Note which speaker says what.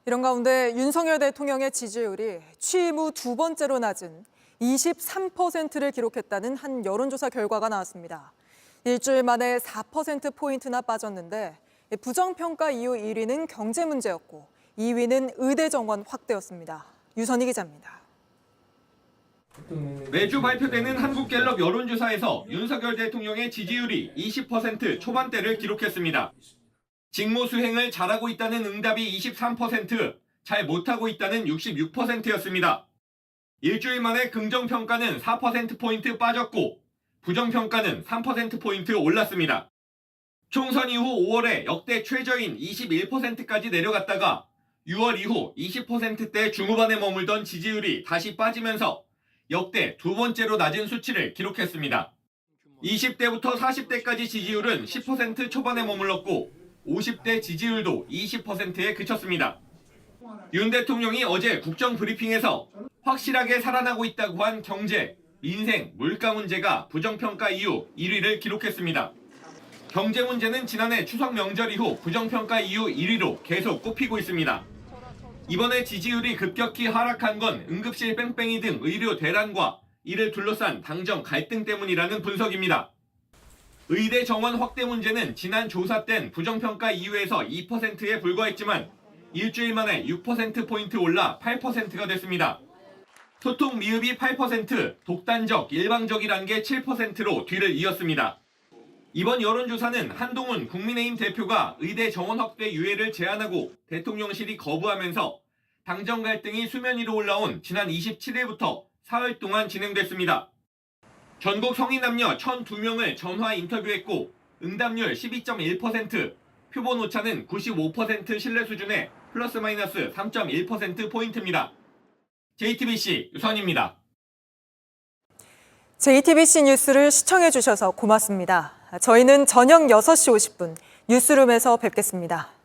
Speaker 1: 이런 가운데 윤석열 대통령의 지지율이 취임 후 두 번째로 낮은 23%를 기록했다는 한 여론조사 결과가 나왔습니다. 일주일 만에 4%포인트나 빠졌는데 부정평가 이후 1위는 경제 문제였고 2위는 의대 정원 확대였습니다. 유선희 기자입니다.
Speaker 2: 매주 발표되는 한국갤럽 여론조사에서 윤석열 대통령의 지지율이 20% 초반대를 기록했습니다. 직무 수행을 잘하고 있다는 응답이 23%, 잘 못하고 있다는 66%였습니다. 일주일 만에 긍정평가는 4%포인트 빠졌고 부정평가는 3%포인트 올랐습니다. 총선 이후 5월에 역대 최저인 21%까지 내려갔다가 6월 이후 20%대 중후반에 머물던 지지율이 다시 빠지면서 역대 두 번째로 낮은 수치를 기록했습니다. 20대부터 40대까지 지지율은 10% 초반에 머물렀고 50대 지지율도 20%에 그쳤습니다. 윤 대통령이 어제 국정 브리핑에서 확실하게 살아나고 있다고 한 경제, 민생, 물가 문제가 부정평가 이후 1위를 기록했습니다. 경제 문제는 지난해 추석 명절 이후 부정평가 이후 1위로 계속 꼽히고 있습니다. 이번에 지지율이 급격히 하락한 건 응급실 뺑뺑이 등 의료 대란과 이를 둘러싼 당정 갈등 때문이라는 분석입니다. 의대 정원 확대 문제는 지난 조사 땐 부정평가 이후에서 2%에 불과했지만 일주일 만에 6%포인트 올라 8%가 됐습니다. 소통 미흡이 8%, 독단적, 일방적이란 게 7%로 뒤를 이었습니다. 이번 여론조사는 한동훈 국민의힘 대표가 의대 정원 확대 유예를 제안하고 대통령실이 거부하면서 당정 갈등이 수면 위로 올라온 지난 27일부터 사흘 동안 진행됐습니다. 전국 성인 남녀 1,002명을 전화 인터뷰했고 응답률 12.1%, 표본 오차는 95% 신뢰 수준의 플러스 마이너스 3.1%포인트입니다. JTBC 유선입니다.
Speaker 1: JTBC 뉴스를 시청해 주셔서 고맙습니다. 저희는 저녁 6시 50분 뉴스룸에서 뵙겠습니다.